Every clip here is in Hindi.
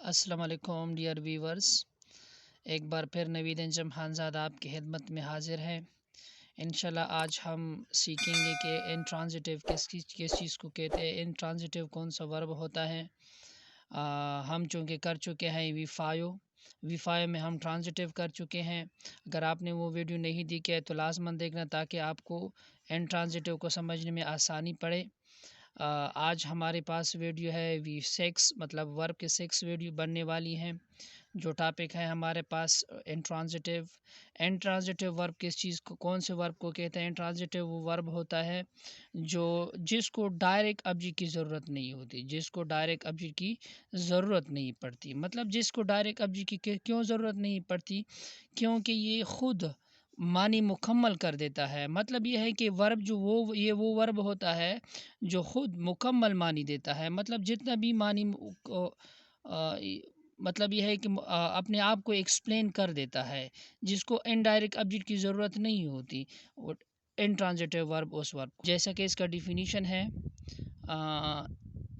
अस्सलाम वालेकुम डियर व्यूवर्स, एक बार फिर नवीद अंजम खानज़ादा आपकी खिदमत में हाजिर है। इंशाल्लाह आज हम सीखेंगे कि इंट्रांजिटिव किस चीज़ को कहते हैं, इंट्रांजिटिव कौन सा वर्ब होता है। हम चूँकि कर चुके हैं वी फायो में हम ट्रांजिटिव कर चुके हैं। अगर आपने वो वीडियो नहीं देखी है तो लाजमन देखना, ताकि आपको इंट्रांजिटिव को समझने में आसानी पड़े। आज हमारे पास वीडियो है V6, मतलब वर्ब के 6 वीडियो बनने वाली हैं। जो टॉपिक है हमारे पास इंट्रांजिटिव वर्ब किस चीज़ को, कौन से वर्ब को कहते हैं। इंट्रांजिटिव वो वर्ब होता है जिसको डायरेक्ट ऑब्जेक्ट की ज़रूरत नहीं होती, जिसको डायरेक्ट ऑब्जेक्ट की ज़रूरत नहीं पड़ती। मतलब जिसको डायरेक्ट ऑब्जेक्ट की क्यों ज़रूरत नहीं पड़ती, क्योंकि ये ख़ुद मानी मुकम्मल कर देता है। मतलब ये है कि वर्ब जो वो वर्ब होता है जो ख़ुद मुकम्मल मानी देता है। मतलब जितना भी मानी मतलब यह है कि अपने आप को एक्सप्लेन कर देता है, जिसको इनडायरेक्ट ऑब्जेक्ट की ज़रूरत नहीं होती। इंट्रांजिटिव वर्ब उस वर्ब जैसा कि इसका डिफिनीशन है,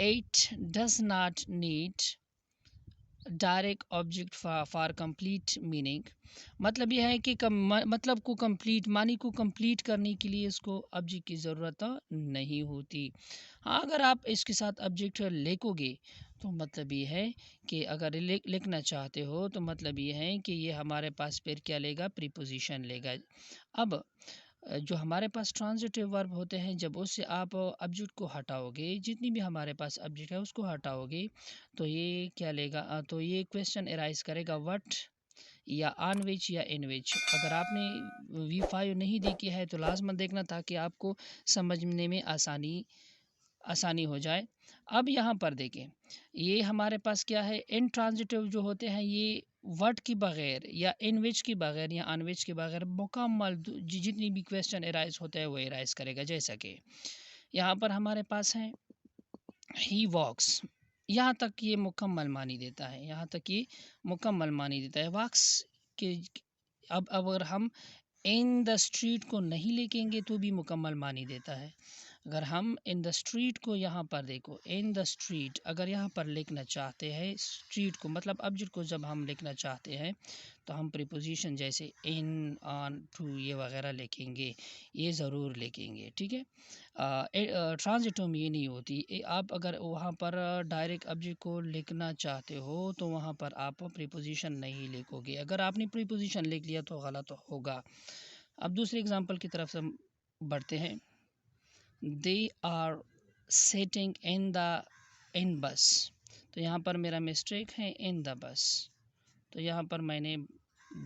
it does not need direct object for complete meaning. मतलब यह है कि मतलब को कंप्लीट मानी को कंप्लीट करने के लिए इसको ऑब्जेक्ट की ज़रूरत नहीं होती। हाँ, अगर आप इसके साथ ऑब्जेक्ट लिखोगे तो मतलब ये है कि अगर लिखना चाहते हो तो मतलब ये है कि ये हमारे पास फिर क्या लेगा, प्रीपोजिशन लेगा। अब जो हमारे पास ट्रांजिटिव वर्ब होते हैं, जब उससे आप ऑब्जेक्ट को हटाओगे, जितनी भी हमारे पास ऑब्जेक्ट है उसको हटाओगे, तो ये क्या लेगा, तो ये क्वेश्चन एराइज करेगा व्हाट या ऑन विच या इन विच। अगर आपने V5 नहीं देखी है तो लाजमन देखना, ताकि आपको समझने में आसानी हो जाए। अब यहाँ पर देखें, ये हमारे पास क्या है, इंट्रांजिटिव जो होते हैं ये वर्ड की बगैर या इन विच की बगैर या ऑन विच के बगैर मुकम्मल जितनी भी क्वेश्चन एराइज होते हैं वो एराइज करेगा। जैसा कि यहाँ पर हमारे पास है ही वॉक्स, यहाँ तक ये मुकम्मल मानी देता है, यहाँ तक ये मुकम्मल मानी देता है वॉक्स के। अब अगर हम इन द स्ट्रीट को नहीं लिखेंगे तो भी मुकम्मल मानी देता है। अगर हम इन द स्ट्रीट को, यहाँ पर देखो इन द स्ट्रीट, अगर यहाँ पर लिखना चाहते हैं स्ट्रीट को, मतलब ऑब्जेक्ट को जब हम लिखना चाहते हैं तो हम प्रीपोजिशन जैसे इन, ऑन, टू ये वगैरह लिखेंगे, ये ज़रूर लिखेंगे। ठीक है, ट्रांजिटिव में ये नहीं होती। आप अगर वहाँ पर डायरेक्ट ऑब्जेक्ट को लिखना चाहते हो तो वहाँ पर आप प्रीपोजिशन नहीं लिखोगे। अगर आपने प्रीपोजिशन लिख लिया तो गलत होगा। अब दूसरे एग्जांपल की तरफ से हम बढ़ते हैं। दे आर सिटिंग इन बस, तो यहाँ पर मेरा मिस्टेक है इन द बस, तो यहाँ पर मैंने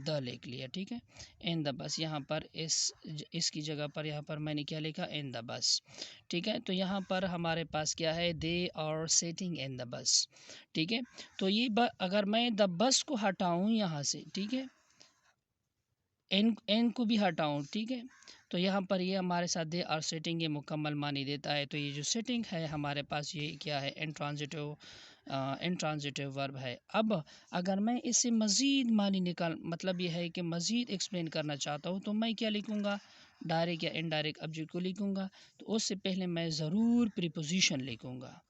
द लिख लिया। ठीक है, इन द बस, यहाँ पर इसकी जगह पर यहाँ पर मैंने क्या लिखा, इन द बस। ठीक है, तो यहाँ पर हमारे पास क्या है, they are sitting in the bus. ठीक है, तो ये अगर मैं द बस को हटाऊँ यहाँ से, ठीक है, एन को भी हटाऊँ, ठीक है, तो यहाँ पर ये हमारे साथ दे आर सिटिंग ये मुकम्मल मानी देता है। तो ये जो सिटिंग है हमारे पास ये क्या है, इंट्रांजिटिव वर्ब है। अब अगर मैं इससे मज़ीद मानी मतलब ये है कि मज़ीद एक्सप्लेन करना चाहता हूँ तो मैं क्या लिखूँगा, डायरेक्ट या इनडायरेक्ट ऑब्जेक्ट को लिखूँगा। तो उससे पहले मैं ज़रूर प्रीपोजिशन लिखूँगा।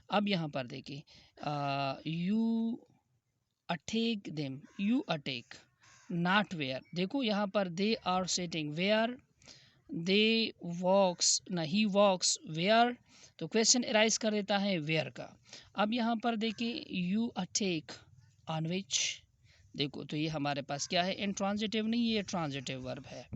अब यहाँ पर देखिए, you attack them, you attack not where. देखो यहाँ पर they are sitting where, they walks ना ही वॉक्स वेयर, तो क्वेश्चन एराइज कर देता है वेयर का। अब यहाँ पर देखिए यू अटेक ऑन विच, देखो तो ये हमारे पास क्या है, इंट्रांजिटिव नहीं, ये ट्रांजिटिव वर्ब है।